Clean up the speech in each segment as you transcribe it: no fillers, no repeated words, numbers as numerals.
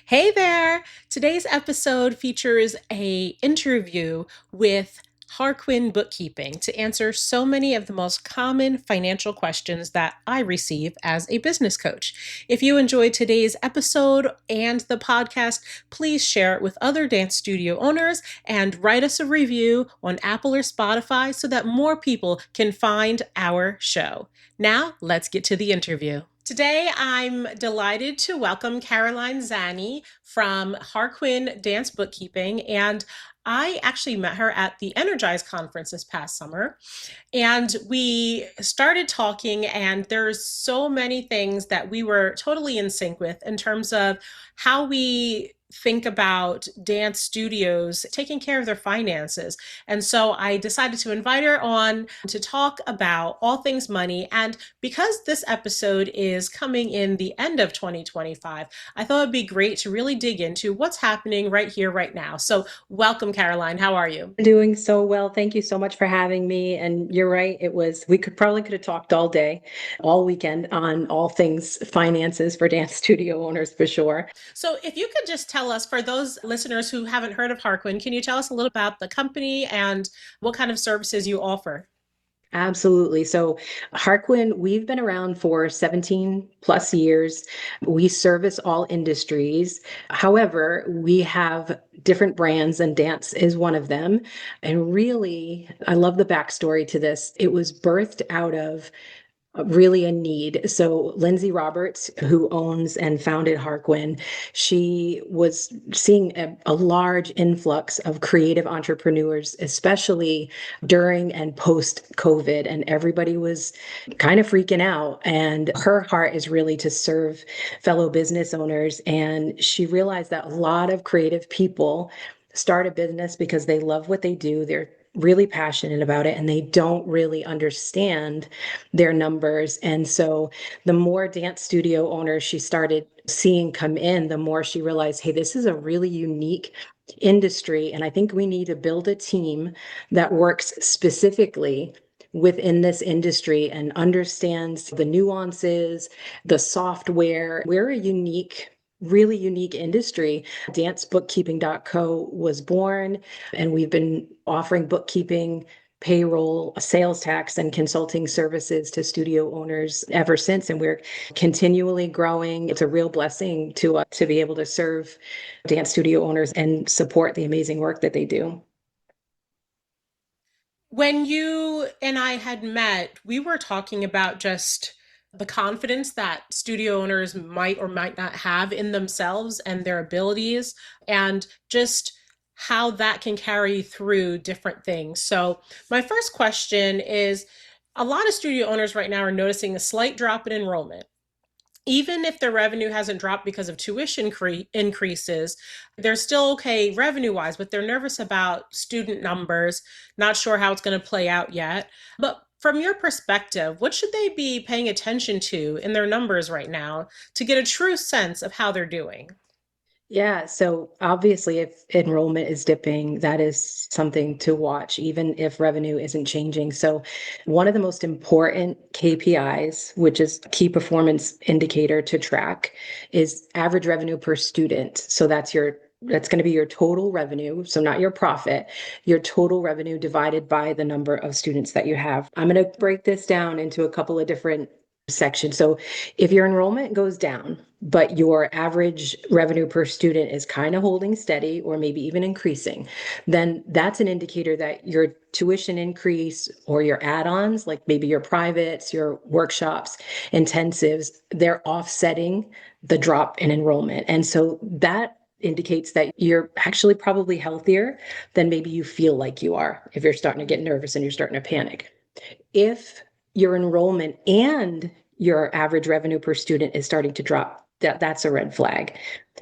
Hey there! Today's episode features a interview with HarQuin Bookkeeping to answer so many of the most common financial questions that I receive as a business coach. If you enjoyed today's episode and the podcast, please share it with other dance studio owners and write us a review on Apple or Spotify so that more people can find our show. Now, let's get to the interview. Today, I'm delighted to welcome Caroline Zanni from HarQuin Dance Bookkeeping. And I actually met her at the Energize conference this past summer. And we started talking, and there's so many things that we were totally in sync with in terms of how we think about dance studios taking care of their finances. And so I decided to invite her on to talk about all things money. And because this episode is coming in the end of 2025, I thought it'd be great to really dig into what's happening right here, right now. So welcome, Caroline. How are you? Doing so well. Thank you so much for having me. And you're right. We could have talked all day, all weekend on all things finances for dance studio owners for sure. So if you could just tell us, for those listeners who haven't heard of HarQuin, can you tell us a little about the company and what kind of services you offer? Absolutely. So HarQuin, we've been around for 17 plus years. We service all industries. However, we have different brands and dance is one of them. And really, I love the backstory to this. It was birthed out of really a need. So Lindsay Roberts, who owns and founded HarQuin, she was seeing a large influx of creative entrepreneurs, especially during and post COVID, and everybody was kind of freaking out. And her heart is really to serve fellow business owners. And she realized that a lot of creative people start a business because they love what they do. They're really passionate about it and they don't really understand their numbers. And so the more dance studio owners she started seeing come in, the more she realized, hey, this is a really unique industry. And I think we need to build a team that works specifically within this industry and understands the nuances, the software. We're a really unique industry. Dancebookkeeping.co was born, and we've been offering bookkeeping, payroll, sales tax, and consulting services to studio owners ever since. And we're continually growing. It's a real blessing to be able to serve dance studio owners and support the amazing work that they do. When you and I had met, we were talking about just the confidence that studio owners might or might not have in themselves and their abilities, and just how that can carry through different things. So, my first question is, a lot of studio owners right now are noticing a slight drop in enrollment. Even if their revenue hasn't dropped because of tuition increases, they're still okay revenue wise, but they're nervous about student numbers, not sure how it's going to play out yet. But from your perspective, what should they be paying attention to in their numbers right now to get a true sense of how they're doing? Yeah, so obviously, if enrollment is dipping, that is something to watch, even if revenue isn't changing. So, one of the most important KPIs, which is key performance indicator to track, is average revenue per student. So that's going to be your total revenue. So not your profit, your total revenue divided by the number of students that you have. I'm going to break this down into a couple of different sections. So if your enrollment goes down, but your average revenue per student is kind of holding steady or maybe even increasing, then that's an indicator that your tuition increase or your add-ons, like maybe your privates, your workshops, intensives, they're offsetting the drop in enrollment. And so that indicates that you're actually probably healthier than maybe you feel like you are if you're starting to get nervous and you're starting to panic. If your enrollment and your average revenue per student is starting to drop, that's a red flag,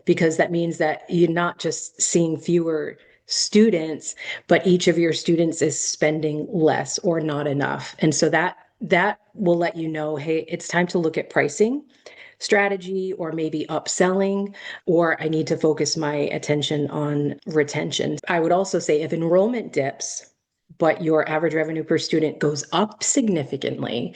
because that means that you're not just seeing fewer students, but each of your students is spending less or not enough. And so that will let you know, hey, it's time to look at pricing strategy or maybe upselling, or I need to focus my attention on retention. I would also say if enrollment dips, but your average revenue per student goes up significantly,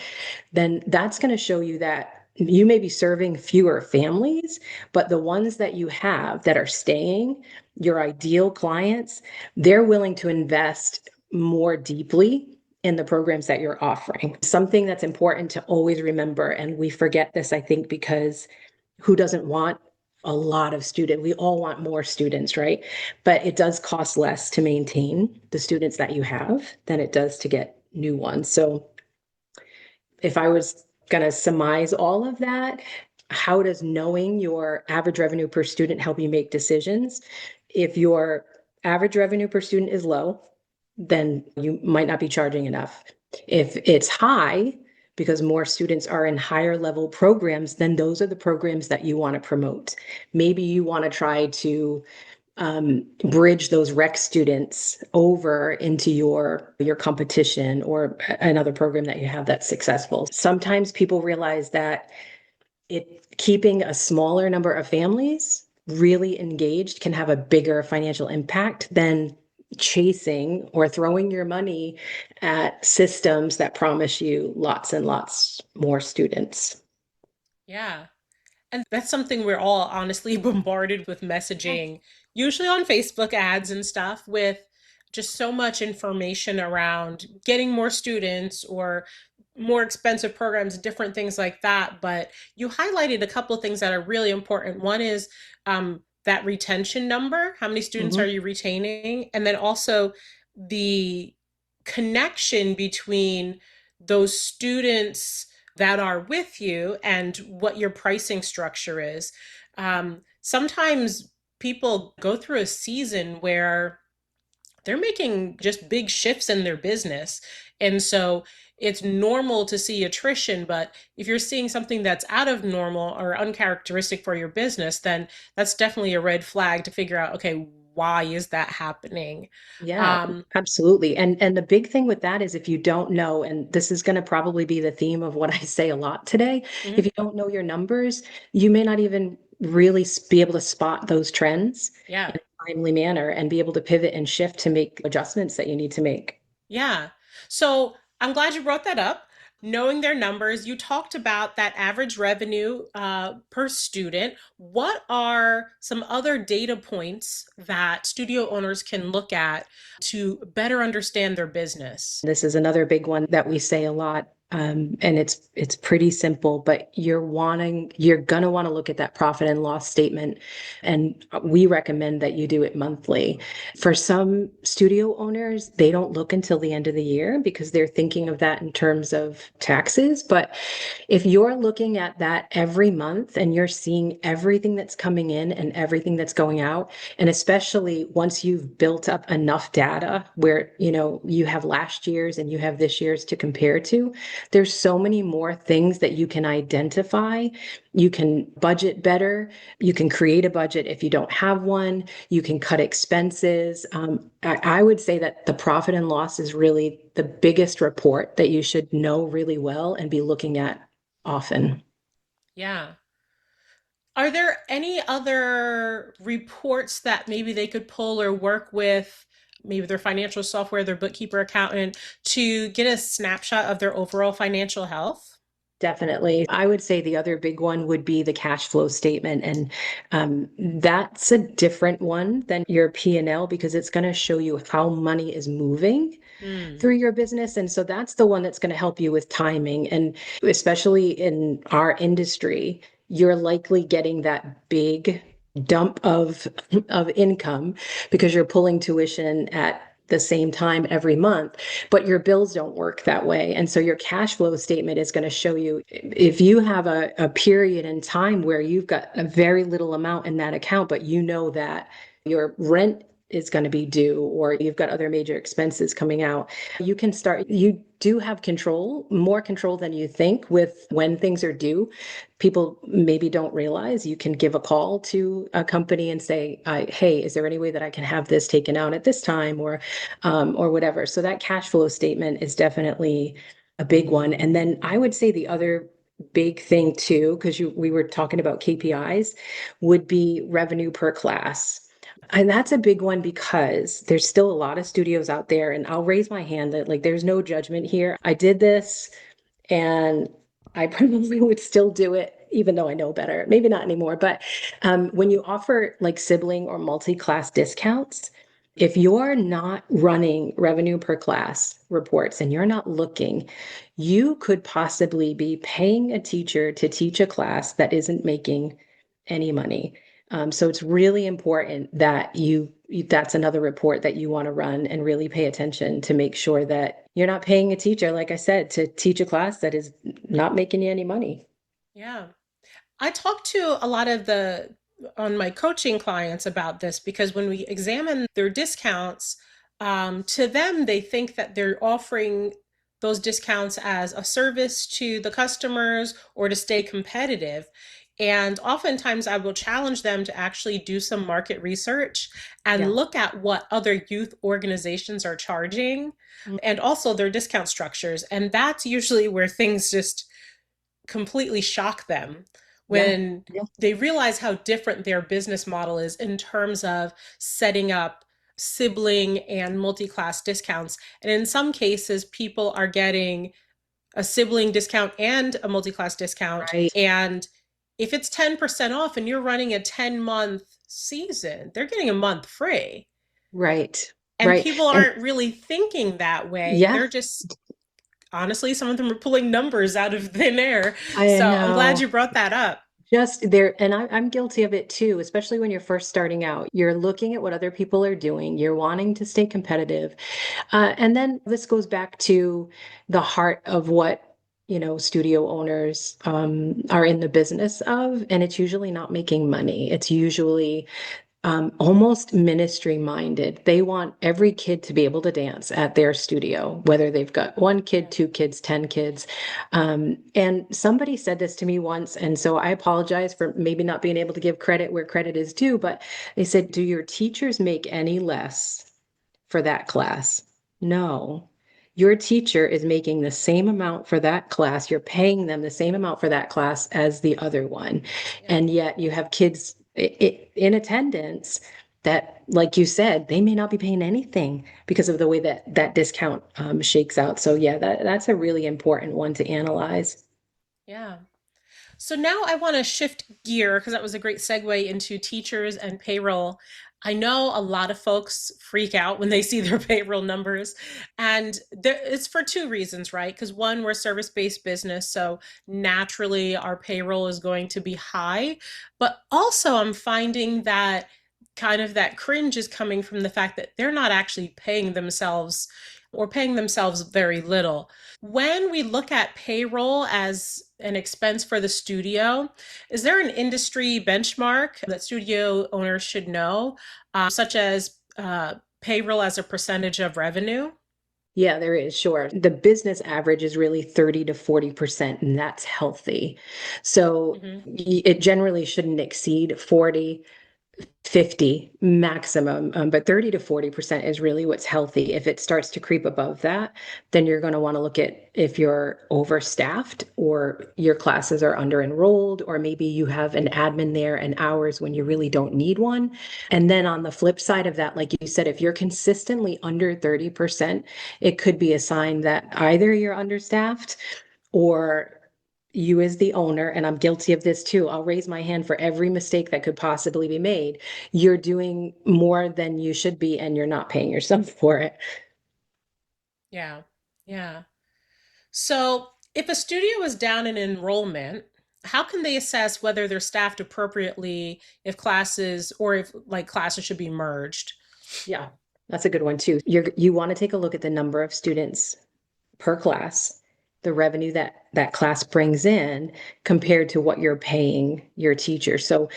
then that's going to show you that you may be serving fewer families, but the ones that you have that are staying, your ideal clients, they're willing to invest more deeply in the programs that you're offering. Something that's important to always remember, and we forget this, I think, because who doesn't want a lot of students? We all want more students, right? But it does cost less to maintain the students that you have than it does to get new ones. So if I was going to surmise all of that, how does knowing your average revenue per student help you make decisions? If your average revenue per student is low, then you might not be charging enough. If it's high, because more students are in higher level programs, then those are the programs that you want to promote. Maybe you want to try to bridge those rec students over into your competition or another program that you have that's successful. Sometimes people realize that keeping a smaller number of families really engaged can have a bigger financial impact than chasing or throwing your money at systems that promise you lots and lots more students. Yeah. And that's something we're all honestly bombarded with messaging, usually on Facebook ads and stuff, with just so much information around getting more students or more expensive programs, different things like that. But you highlighted a couple of things that are really important. One is that retention number. How many students are Mhm. you retaining? And then also the connection between those students that are with you and what your pricing structure is. Sometimes people go through a season where they're making just big shifts in their business. And so it's normal to see attrition, but if you're seeing something that's out of normal or uncharacteristic for your business, then that's definitely a red flag to figure out, okay, why is that happening? Yeah, Um, absolutely. And the big thing with that is if you don't know, and this is going to probably be the theme of what I say a lot today, if mhm, you don't know your numbers, you may not even really be able to spot those trends yeah. in a timely manner and be able to pivot and shift to make adjustments that you need to make. Yeah. So I'm glad you brought that up. Knowing their numbers, you talked about that average revenue per student. What are some other data points that studio owners can look at to better understand their business? This is another big one that we say a lot. And it's pretty simple, but you're gonna want to look at that profit and loss statement. And we recommend that you do it monthly. For some studio owners, they don't look until the end of the year because they're thinking of that in terms of taxes. But if you're looking at that every month and you're seeing everything that's coming in and everything that's going out, and especially once you've built up enough data where, you have last year's and you have this year's to compare to, there's so many more things that you can identify. You can budget better. You can create a budget if you don't have one. You can cut expenses. I would say that the profit and loss is really the biggest report that you should know really well and be looking at often. Yeah. Are there any other reports that maybe they could pull or work with, maybe their financial software, their bookkeeper, accountant, to get a snapshot of their overall financial health? Definitely. I would say the other big one would be the cash flow statement. And that's a different one than your P&L because it's going to show you how money is moving Hmm. through your business. And so that's the one that's going to help you with timing. And especially in our industry, you're likely getting that big dump of income because you're pulling tuition at the same time every month, but your bills don't work that way. And so your cash flow statement is going to show you if you have a period in time where you've got a very little amount in that account, but you know that your rent is going to be due or you've got other major expenses coming out, you do have control, more control than you think with when things are due. People maybe don't realize you can give a call to a company and say, hey, is there any way that I can have this taken out at this time or whatever. So that cash flow statement is definitely a big one. And then I would say the other big thing too, because we were talking about KPIs, would be revenue per class. And that's a big one because there's still a lot of studios out there, and I'll raise my hand that like there's no judgment here. I did this and I probably would still do it, even though I know better. Maybe not anymore. But when you offer like sibling or multi-class discounts, if you're not running revenue per class reports and you're not looking, you could possibly be paying a teacher to teach a class that isn't making any money. So it's really important that that's another report that you want to run and really pay attention to make sure that you're not paying a teacher, like I said, to teach a class that is not making you any money. Yeah. I talk to a lot of the on my coaching clients about this because when we examine their discounts, to them, they think that they're offering those discounts as a service to the customers or to stay competitive. And oftentimes, I will challenge them to actually do some market research and Yeah. look at what other youth organizations are charging Mm. and also their discount structures. And that's usually where things just completely shock them Yeah. when Yeah. they realize how different their business model is in terms of setting up sibling and multi-class discounts. And in some cases, people are getting a sibling discount and a multi-class discount. Right. And if it's 10% off and you're running a 10-month season, they're getting a month free. Right. And Right. people And aren't really thinking that way. yeah, They're just honestly, some of them are pulling numbers out of thin air. I So I'm glad know. you brought that up. Just there, and I'm guilty of it too, especially when you're first starting out. You're looking at what other people are doing, you're wanting to stay competitive. And then this goes back to the heart of what, studio owners are in the business of, and it's usually not making money. It's usually almost ministry minded. They want every kid to be able to dance at their studio, whether they've got one kid, Yeah. two kids, 10 kids. And somebody said this to me once, and so I apologize for maybe not being able to give credit where credit is due, but they said, "Do your teachers make any less for that class?" No. Your teacher is making the same amount for that class. You're paying them the same amount for that class as the other one. Yeah. And yet you have kids in attendance that, like you said, they may not be paying anything because of the way that that discount shakes out. So yeah, that's a really important one to analyze. Yeah. So now I want to shift gear because that was a great segue into teachers and payroll. I know a lot of folks freak out when they see their payroll numbers, and it's for two reasons, right? Because one, we're service-based business, so naturally our payroll is going to be high. But also, I'm finding that kind of that cringe is coming from the fact that they're not actually paying themselves or paying themselves very little. When we look at payroll as an expense for the studio, is there an industry benchmark that studio owners should know, such as payroll as a percentage of revenue? Yeah, there is, sure. The business average is really 30 to 40%, and that's healthy. So Hmm. it generally shouldn't exceed 40, 50 maximum, but 30 to 40% is really what's healthy. If it starts to creep above that, then you're going to want to look at if you're overstaffed or your classes are under enrolled, or maybe you have an admin there and hours when you really don't need one. And then on the flip side of that, like you said, if you're consistently under 30%, it could be a sign that either you're understaffed or you as the owner, and I'm guilty of this too, I'll raise my hand for every mistake that could possibly be made. You're doing more than you should be, and you're not paying yourself for it. Yeah, yeah. So if a studio is down in enrollment, how can they assess whether they're staffed appropriately if classes or if like classes should be merged? Yeah, that's a good one too. You want to take a look at the number of students per class, the revenue that that class brings in compared to what you're paying your teacher. So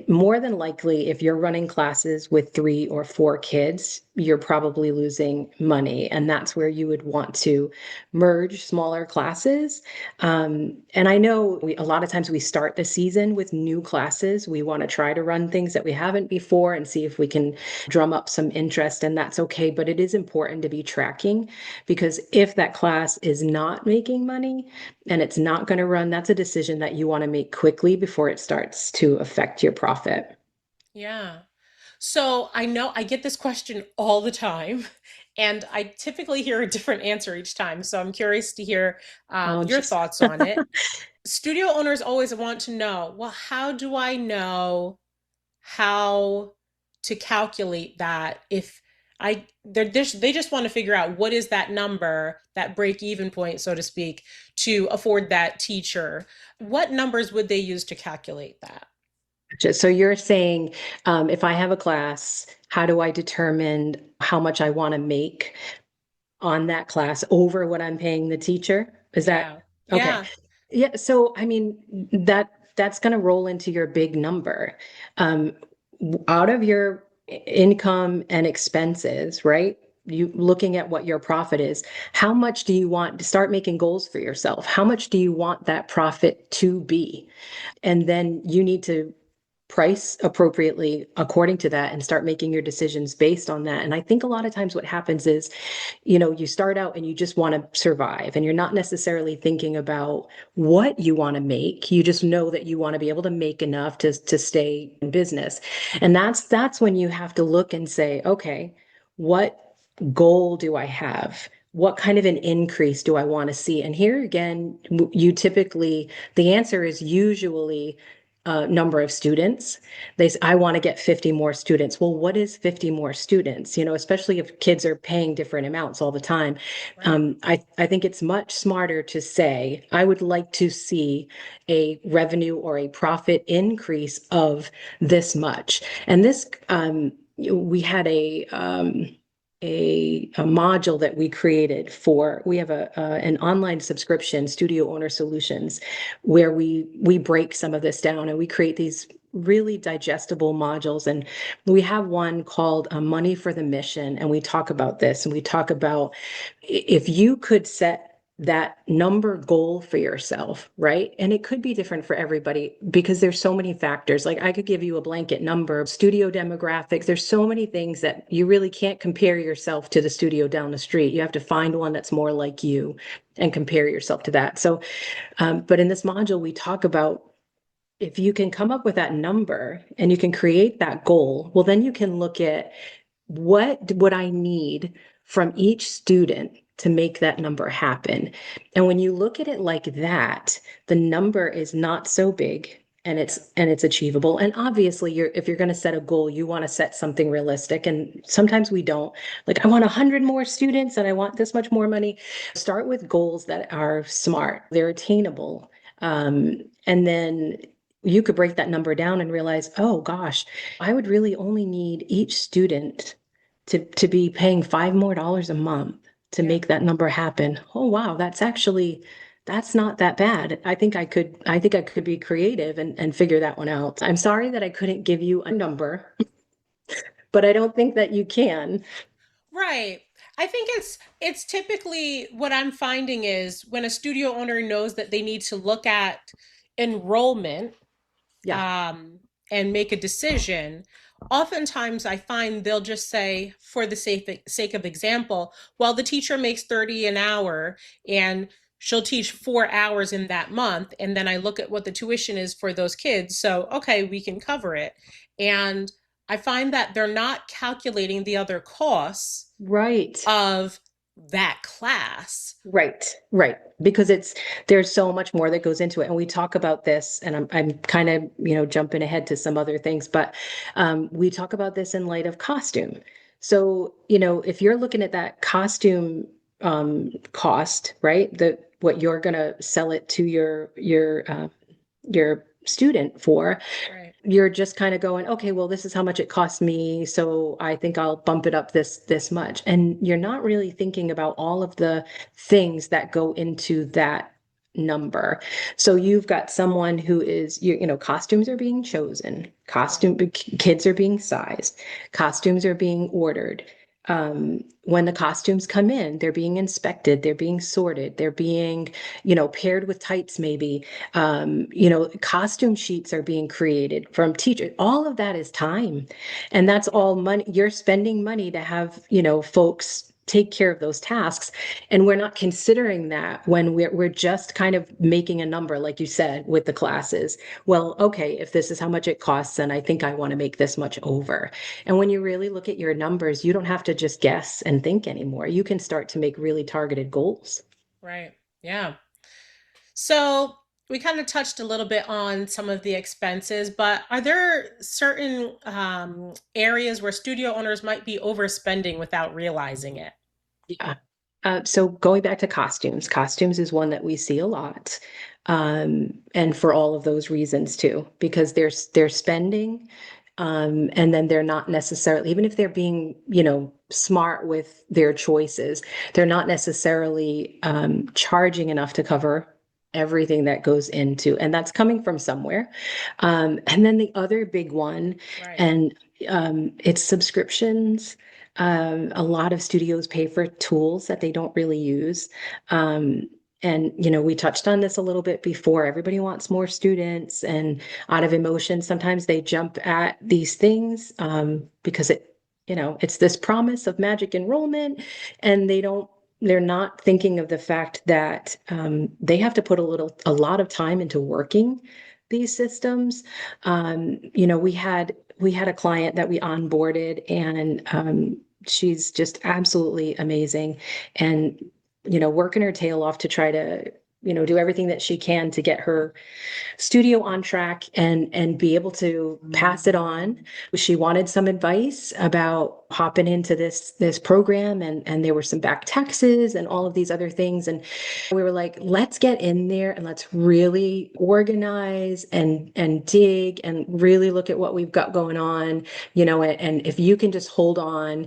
more than likely, if you're running classes with 3 or 4 kids, you're probably losing money. And that's where you would want to merge smaller classes. And I know a lot of times we start the season with new classes. We want to try to run things that we haven't before and see if we can drum up some interest, and that's okay. But it is important to be tracking, because if that class is not making money and it's not going to run, that's a decision that you want to make quickly before it starts to affect your profit. Yeah. So I know I get this question all the time, and I typically hear a different answer each time. So I'm curious to hear Oh, your geez. thoughts on it. Studio owners always want to know, well, how do I know how to calculate that if they just want to figure out what is that number, that break even point, so to speak, to afford that teacher. What numbers would they use to calculate that? So you're saying, if I have a class, how do I determine how much I want to make on that class over what I'm paying the teacher? Is that Yeah. okay? Yeah. Yeah. So I mean that's going to roll into your big number. Um, Out of your income and expenses, right? You looking at what your profit is. How much do you want to start making goals for yourself? How much do you want that profit to be? And then you need to price appropriately according to that and start making your decisions based on that. And I think a lot of times what happens is, you start out and you just want to survive and you're not necessarily thinking about what you want to make. You just know that you want to be able to make enough to stay in business. And that's when you have to look and say, okay, what goal do I have? What kind of an increase do I want to see? And here again, you typically, the answer is usually number of students. They say, I want to get 50 more students. Well, what is 50 more students? Especially if kids are paying different amounts all the time. Right. I think it's much smarter to say, I would like to see a revenue or a profit increase of this much. And this, we had a module that we created for, we have an online subscription, Studio Owner Solutions, where we break some of this down and we create these really digestible modules. And we have one called Money for the Mission. And we talk about this and we talk about if you could set that number goal for yourself, right? And it could be different for everybody because there's so many factors. Like I could give you a blanket number, studio demographics. There's so many things that you really can't compare yourself to the studio down the street. You have to find one that's more like you and compare yourself to that. So, but in this module, we talk about if you can come up with that number and you can create that goal, well, then you can look at what would I need from each student to make that number happen. And when you look at it like that, the number is not so big and Yeah. it's achievable. And obviously if you're going to set a goal, you want to set something realistic. And sometimes we don't. Like I want 100 more students and I want this much more money. Start with goals that are smart, they're attainable. And then you could break that number down and realize, oh gosh, I would really only need each student to be paying $5 more a month to Yeah. make that number happen. Oh wow, that's not that bad. I think I could be creative and figure that one out. I'm sorry that I couldn't give you a number, but I don't think that you can. Right. I think it's typically what I'm finding is when a studio owner knows that they need to look at enrollment Yeah. um, and make a decision, oftentimes I find they'll just say, for the sake of example, well, the teacher makes 30 an hour and she'll teach 4 hours in that month. And then I look at what the tuition is for those kids. So, okay, we can cover it. And I find that they're not calculating the other costs Right. of that class. Right, right. Because there's so much more that goes into it. And we talk about this, and I'm kind of, jumping ahead to some other things, but we talk about this in light of costume. So, if you're looking at that costume cost, right? What you're gonna sell it to your student for, Right. you're just kind of going, okay, well, this is how much it costs me, so I think I'll bump it up this much. And you're not really thinking about all of the things that go into that number. So you've got someone who is, costumes are being chosen, Right. kids are being sized, costumes are being ordered. When the costumes come in, they're being inspected, they're being sorted, they're being, paired with tights maybe. Costume sheets are being created from teachers. All of that is time. And that's all money. You're spending money to have, folks take care of those tasks. And we're not considering that when we're just kind of making a number, like you said, with the classes. Well, okay, if this is how much it costs, then I think I want to make this much over. And when you really look at your numbers, you don't have to just guess and think anymore. You can start to make really targeted goals. Right. Yeah. So we kind of touched a little bit on some of the expenses, but are there certain areas where studio owners might be overspending without realizing it? Yeah. So going back to costumes, costumes is one that we see a lot. And for all of those reasons too, because they're spending, and then they're not necessarily, even if they're being, smart with their choices, they're not necessarily charging enough to cover everything that goes into, and that's coming from somewhere. And then the other big one, Right. and it's subscriptions. A lot of studios pay for tools that they don't really use. And, we touched on this a little bit before. Everybody wants more students, and out of emotion, sometimes they jump at these things because it's this promise of magic enrollment, and they're not thinking of the fact that they have to put a lot of time into working these systems. We had a client that we onboarded, and she's just absolutely amazing, and working her tail off to try to do everything that she can to get her studio on track and be able to pass it on. She wanted some advice about hopping into this program, and there were some back taxes and all of these other things, and we were like, let's get in there and let's really organize and dig and really look at what we've got going on, and if you can just hold on.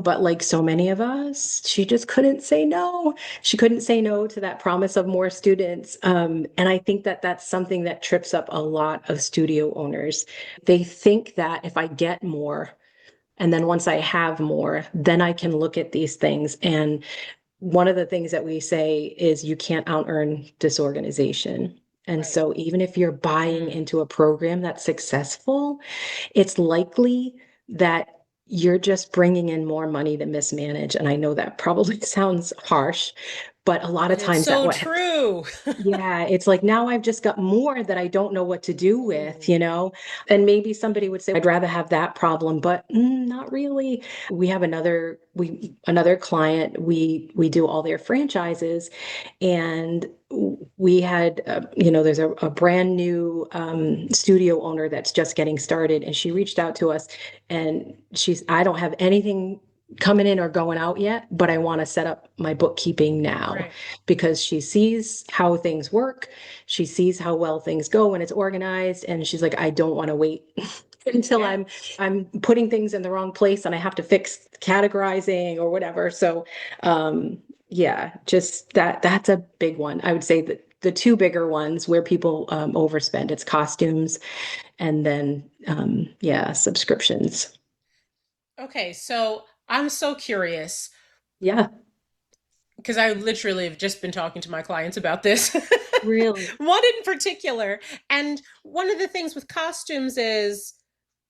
But like so many of us, she just couldn't say no. She couldn't say no to that promise of more students. And I think that that's something that trips up a lot of studio owners. They think that if I get more, and then once I have more, then I can look at these things. And one of the things that we say is you can't out earn disorganization. And Right. so even if you're buying Mm. into a program that's successful, it's likely that you're just bringing in more money to mismanage. And I know that probably sounds harsh, but a lot of But it's times that so what true. yeah, it's like now I've just got more that I don't know what to do with, Mm. And maybe somebody would say, I'd rather have that problem, but not really. We have another client, we do all their franchises, and we had, there's a brand new studio owner that's just getting started, and she reached out to us, and I don't have anything coming in or going out yet, but I want to set up my bookkeeping now, Right. because she sees how things work. She sees how well things go when it's organized. And she's like, I don't want to wait until Yeah. I'm putting things in the wrong place and I have to fix categorizing or whatever. So yeah, just that's a big one. I would say that the two bigger ones where people overspend, it's costumes, and then yeah, subscriptions. Okay, so I'm so curious Yeah, because I literally have just been talking to my clients about this. really. One in particular. And one of the things with costumes is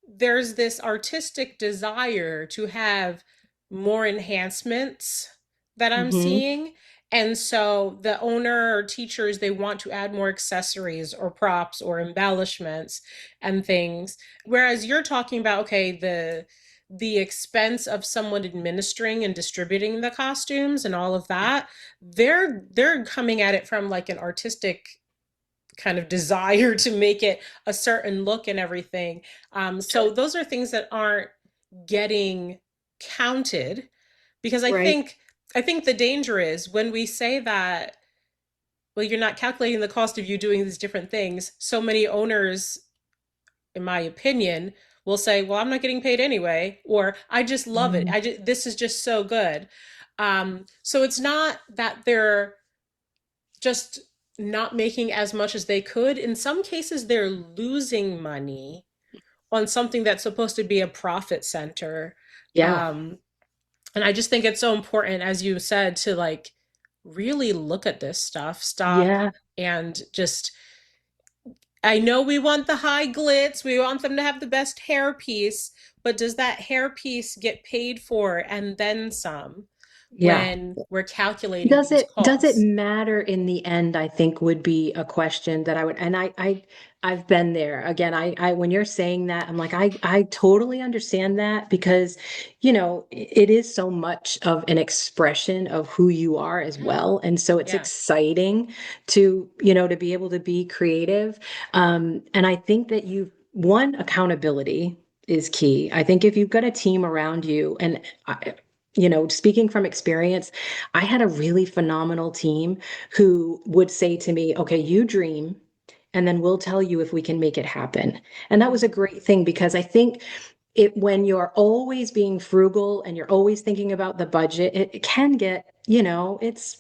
there's this artistic desire to have more enhancements that I'm Hmm. seeing. And so the owner or teachers, they want to add more accessories or props or embellishments and things. Whereas you're talking about, okay, the expense of someone administering and distributing the costumes and all of that, they're coming at it from like an artistic kind of desire to make it a certain look and everything. So those are things that aren't getting counted because Right. I think the danger is when we say that, well, you're not calculating the cost of you doing these different things. So many owners, in my opinion, will say, well, I'm not getting paid anyway, or I just love it. Mhm. This is just so good. So it's not that they're just not making as much as they could. In some cases, they're losing money on something that's supposed to be a profit center. Yeah. Um, and I just think it's so important, as you said, to like really look at this stuff, stop Yeah. and just I know we want the high glitz, we want them to have the best hair piece, but does that hair piece get paid for and then some Yeah. when we're calculating these Does it costs? matter in the end, I think would be a question that I would, and I've been there. Again, when you're saying that, I'm like, I totally understand that because, it is so much of an expression of who you are as Mhm. well. And so it's Yeah, exciting to be able to be creative. And I think that one, accountability is key. I think if you've got a team around you, and speaking from experience, I had a really phenomenal team who would say to me, okay, you dream, and then we'll tell you if we can make it happen. And that was a Mhm. great thing because I think when you're always being frugal and you're always thinking about the budget, it can get, it's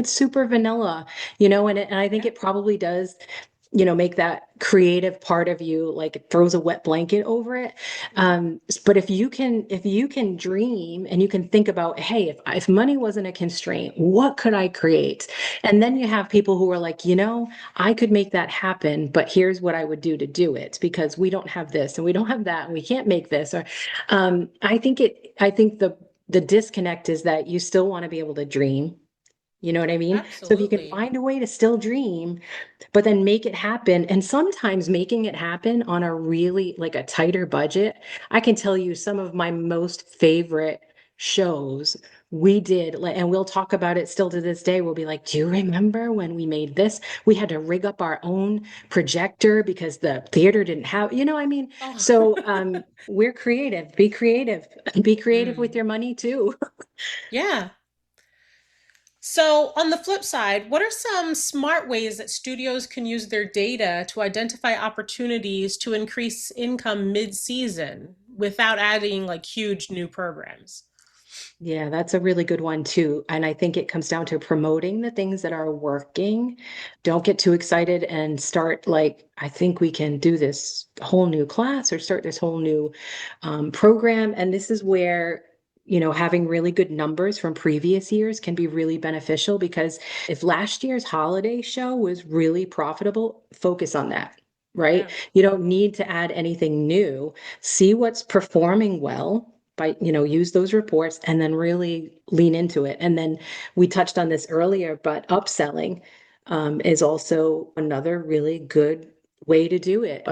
super vanilla, and I think Yeah, it probably does, make that creative part of you like it throws a wet blanket over it. mhm. But if you can dream and you can think about, hey, if money wasn't a constraint, what could I create? And then you have people who are like, I could make that happen, but here's what I would do to do it because we don't have this and we don't have that and we can't make this. Or I think the disconnect is that you still want to be able to dream. You know what I mean? So if you can Absolutely. find a way to still dream, but then make it happen, and sometimes making it happen on a really like a tighter budget, I can tell you some of my most favorite shows we did, like, and we'll talk about it still to this day. We'll be like, do you remember when we made this? We had to rig up our own projector because the theater didn't have, I mean, Oh, so we're creative. Be creative. Be creative with mm. your money too. Yeah. So, on the flip side, what are some smart ways that studios can use their data to identify opportunities to increase income mid-season without adding like huge new programs? Yeah, that's a really good one too. And I think it comes down to promoting the things that are working. Don't get too excited and start like, I think we can do this whole new class or start this whole new program. And this is where, having really good numbers from previous years can be really beneficial because if last year's holiday show was really profitable, focus on that. Right? Yeah, You don't need to add anything new. See what's performing well by use those reports and then really lean into it. And then we touched on this earlier, but upselling is also another really good way to do it.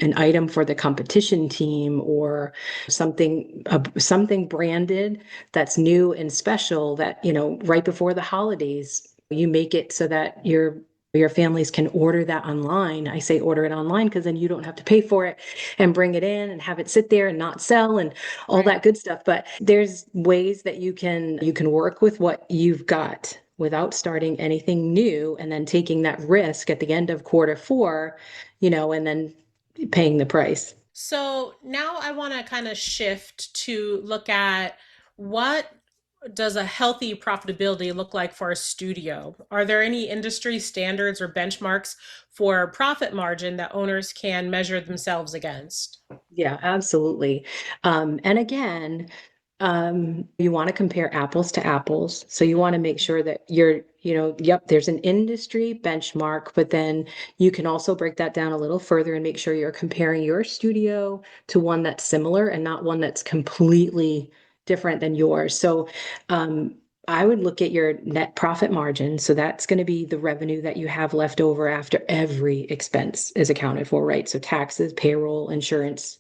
An item for the competition team or something branded that's new and special that right before the holidays you make it so that your families can order that online. I say order it online because then you don't have to pay for it and bring it in and have it sit there and not sell and all right. that good stuff. But there's ways that you can work with what you've got without starting anything new and then taking that risk at the end of quarter four, and then paying the price. So now I want to kind of shift to look at what does a healthy profitability look like for a studio? Are there any industry standards or benchmarks for profit margin that owners can measure themselves against? Yeah, absolutely. And again, you want to compare apples to apples. So you want to make Mhm. sure that yep, there's an industry benchmark, but then you can also break that down a little further and make sure you're comparing your studio to one that's similar and not one that's completely different than yours. So, I would look at your net profit margin. So that's going to be the revenue that you have left over after every expense is accounted for, right? So taxes, payroll, insurance,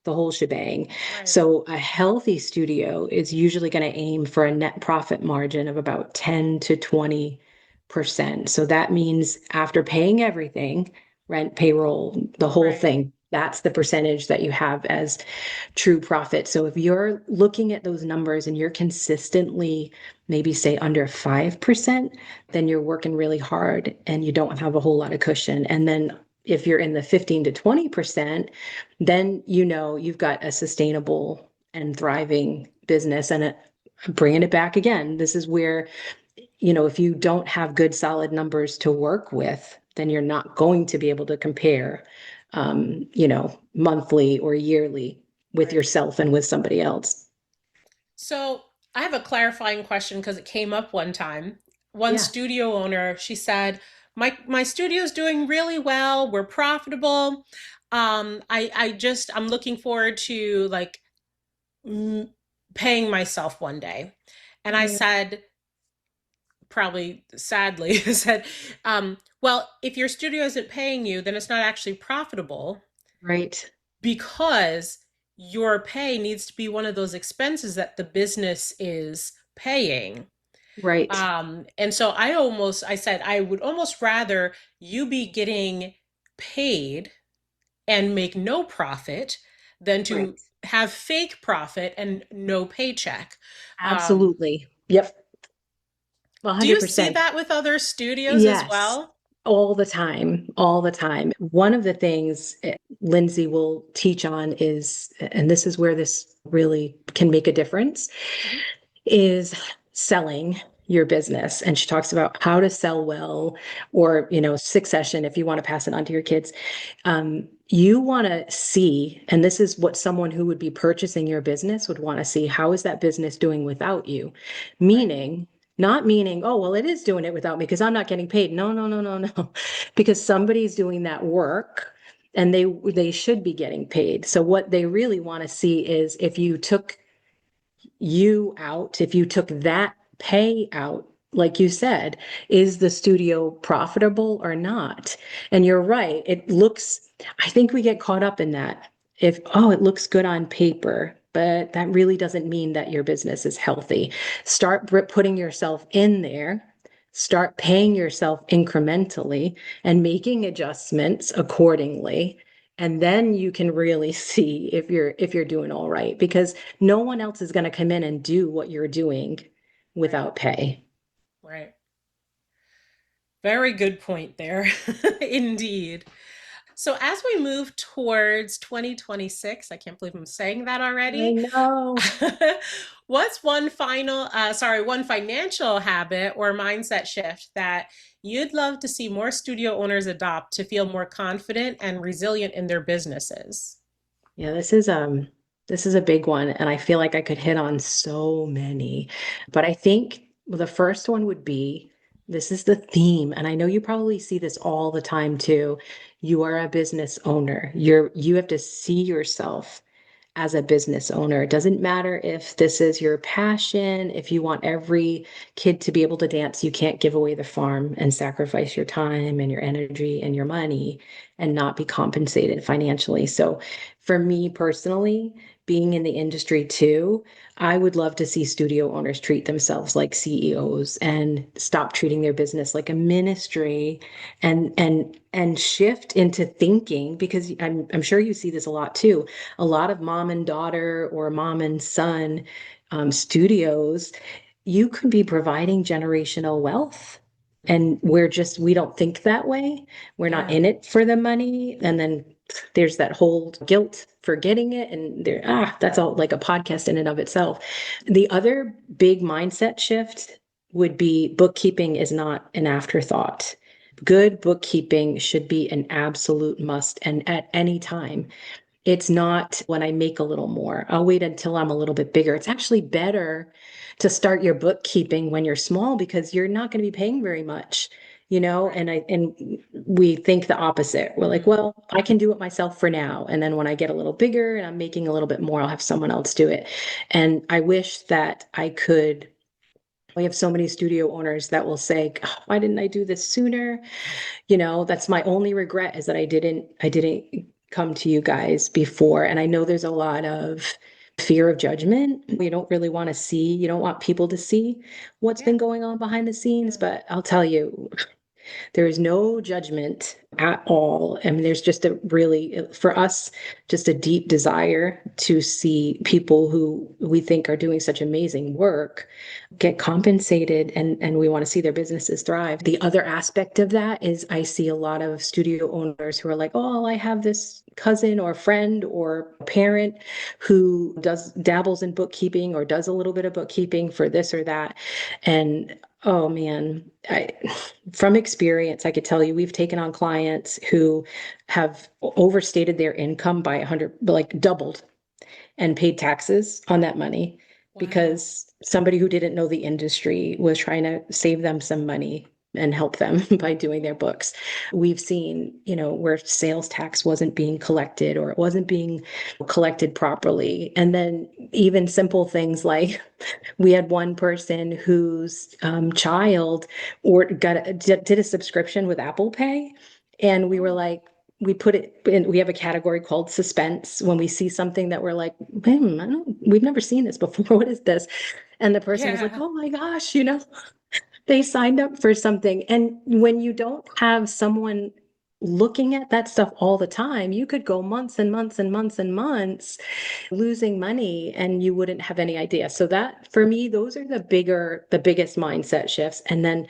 the whole shebang. Right. So a healthy studio is usually going to aim for a net profit margin of about 10 to 20%. So that means after paying everything, rent, payroll, the whole Right. thing, that's the percentage that you have as true profit. So if you're looking at those numbers and you're consistently maybe say under 5%, then you're working really hard and you don't have a whole lot of cushion. And then if you're in the 15 to 20%, then you've got a sustainable and thriving business. And bringing it back again, this is where, if you don't have good solid numbers to work with, then you're not going to be able to compare, monthly or yearly with Right. yourself and with somebody else. So I have a clarifying question because it came up one time. One Yeah. studio owner, she said, my studio's doing really well. We're profitable. I'm looking forward to like m- paying myself one day. And I Yeah. said, probably sadly, said, well, if your studio isn't paying you, then it's not actually profitable Right. because your pay needs to be one of those expenses that the business is paying. Right. And so I said, I would almost rather you be getting paid and make no profit than Right. to have fake profit and no paycheck. Um, Absolutely. Yep. do you see 100%. that with other studios as Yes. well? All the time, all the time. One of the things Lindsay will teach on is, and this is where this really can make a difference, Mhm. is selling your business. And she talks about how to sell well, or, succession, if you want to pass it on to your kids. You want to see, and this is what someone who would be purchasing your business would want to see, how is that business doing without you? Right, Meaning, not meaning, oh, well, it is doing it without me because I'm not getting paid. No, no, no, no, no. Because somebody's doing that work and they should be getting paid. So what they really want to see is if you took you out, if you took that pay out, like you said, is the studio profitable or not? And you're right. I think we get caught up in that. If, oh, it looks good on paper, but that really doesn't mean that your business is healthy. Start putting yourself in there, start paying yourself incrementally and making adjustments accordingly. And then you can really see if you're doing all right, because no one else is going to come in and do what you're doing right, without pay. right. Very good point there. Indeed. So as we move towards 2026, I can't believe I'm saying that I already. know. What's one financial habit or mindset shift that you'd love to see more studio owners adopt to feel more confident and resilient in their businesses? Yeah, this is a big one, and I feel like I could hit on so many. But I think the first one would be, this is the theme, and I know you probably see this all the time too. You are a business owner. You have to see yourself as a business owner. It doesn't matter if this is your passion, if you want every kid to be able to dance, you can't give away the farm and sacrifice your time and your energy and your money and not be compensated financially. So, for me personally, being in the industry too, I would love to see studio owners treat themselves like CEOs and stop treating their business like a ministry and shift into thinking, because I'm sure you see this a lot too, a lot of mom and daughter or mom and son studios, you could be providing generational wealth. And we don't think that way. We're not Yeah, in it for the money. And then there's that whole guilt for getting it. And that's all like a podcast in and of itself. The other big mindset shift would be bookkeeping is not an afterthought. Good bookkeeping should be an absolute must and at any time. It's not when I make a little more. I'll wait until I'm a little bit bigger. It's actually better to start your bookkeeping when you're small because you're not going to be paying very much, right. and we think the opposite. We're like, Mhm. well, I can do it myself for now. And then when I get a little bigger and I'm making a little bit more, I'll have someone else do it. And I wish that I could. We have so many studio owners that will say, "Oh, why didn't I do this sooner?" That's my only regret, is that I didn't come to you guys before. And I know there's a lot of fear of judgment. You don't want people to see what's Yeah, been going on behind the scenes, yeah, but I'll tell you, there is no judgment at all. I mean, there's just for us, just a deep desire to see people who we think are doing such amazing work get compensated, and we want to see their businesses thrive. The other aspect of that is I see a lot of studio owners who are like, oh, I have this cousin or friend or parent who does dabbles in bookkeeping or does a little bit of bookkeeping for this or that. And oh man, from experience, I could tell you we've taken on clients who have overstated their income by 100, like doubled, and paid taxes on that money wow. because somebody who didn't know the industry was trying to save them some money. and help them by doing their books. We've seen, where sales tax wasn't being collected or it wasn't being collected properly. And then even simple things like we had one person whose child did a subscription with Apple Pay, and we were Oh, like, we put it in, we have a category called suspense when we see something that we're like, we've never seen this before. What is this? And the person was like, yeah. oh my gosh, they signed up for something. And when you don't have someone looking at that stuff all the time, you could go months and months and months and months losing money and you wouldn't have any idea. So that for me, those are the biggest mindset shifts. And then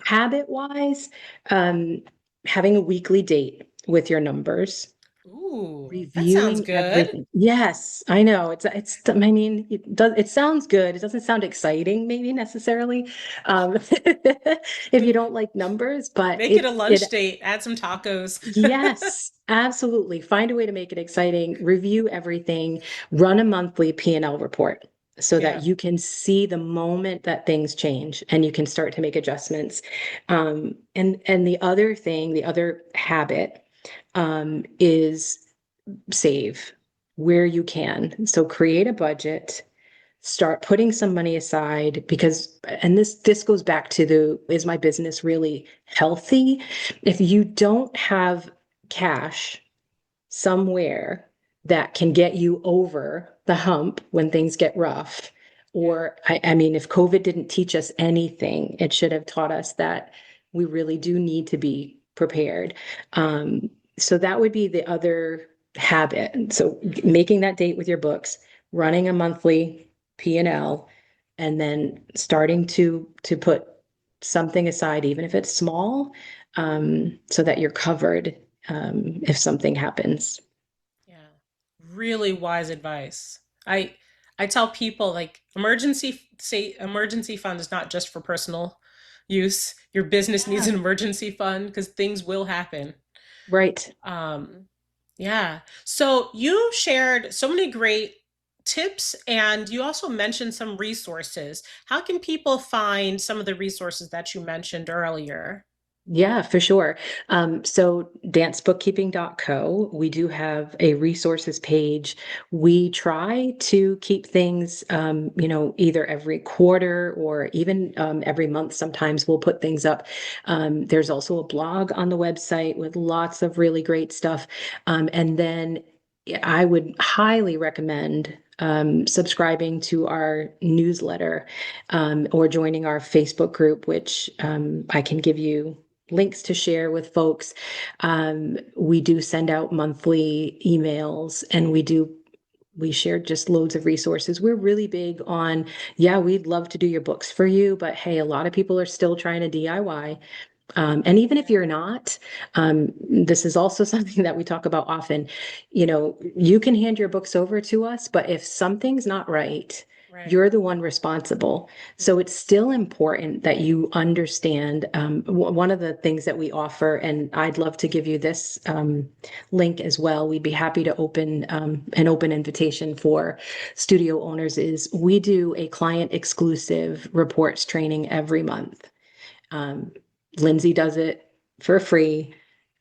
habit wise, um, having a weekly date with your numbers, Ooh, that sounds reviewing good. everything. Yes, I know. I mean, it sounds good. It doesn't sound exciting, maybe necessarily, if you don't like numbers, but Make it a lunch date, add some tacos. yes, absolutely. Find a way to make it exciting, review everything, run a monthly P&L report so that Yeah. you can see the moment that things change and you can start to make adjustments. And the other thing, the other habit, is save where you can. So create a budget, start putting some money aside because, and this goes back to is my business really healthy? If you don't have cash somewhere that can get you over the hump when things get rough, Yeah. or I mean, if COVID didn't teach us anything, it should have taught us that we really do need to be prepared. So that would be the other habit. So Mhm. making that date with your books, running a monthly P&L, and then starting to put something aside, even if it's small, so that you're covered if something happens. Yeah. Really wise advice. I tell people like emergency fund is not just for personal use. Your business needs Yeah. an emergency fund because things will happen. Right. Um, yeah. So you shared so many great tips and you also mentioned some resources. How can people find some of the resources that you mentioned earlier? Yeah, for sure. So dancebookkeeping.co, we do have a resources page. We try to keep things, either every quarter or even every month. Sometimes we'll put things up. There's also a blog on the website with lots of really great stuff. And then I would highly recommend subscribing to our newsletter, or joining our Facebook group, which I can give you links to share with folks. We do send out monthly emails and we share just loads of resources. We're really big on, yeah, we'd love to do your books for you, but hey, a lot of people are still trying to DIY. And even if Yeah, you're not, this is also something that we talk about often. You can hand your books over to us, but if something's not right, right. you're the one responsible. So it's still important that you understand. One of the things that we offer, and I'd love to give you this link as well. We'd be happy to open an open invitation for studio owners. Is we do a client exclusive reports training every month. um, Lindsay does it for free,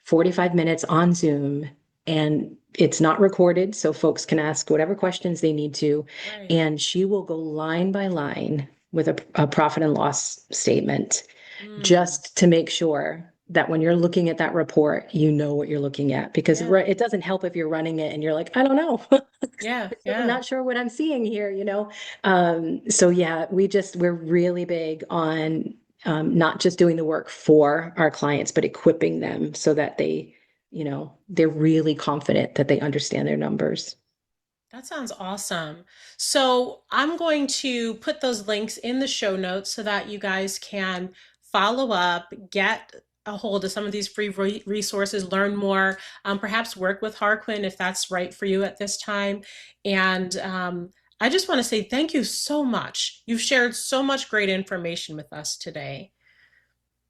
45 minutes on Zoom, and it's not recorded, so folks can ask whatever questions they need to. Right. And she will go line by line with a profit and loss statement Mm, just to make sure that when you're looking at that report, you know what you're looking at. Because yeah. it doesn't help if you're running it and you're like, I don't know. Yeah. I'm Yeah. not sure what I'm seeing here. So yeah, we're really big on not just doing the work for our clients, but equipping them so that they're really confident that they understand their numbers. That sounds awesome. So I'm going to put those links in the show notes so that you guys can follow up, get a hold of some of these free resources, learn more, perhaps work with Harquin if that's right for you at this time. And I just want to say thank you so much. You've shared so much great information with us today.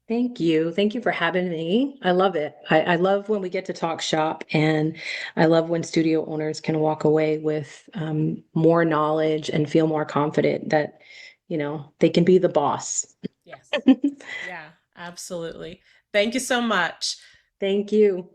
Thank you. Thank you for having me. I love it. I love when we get to talk shop, and I love when studio owners can walk away with more knowledge and feel more confident that, they can be the boss. Yes. Yeah, Absolutely. Thank you so much. Thank you.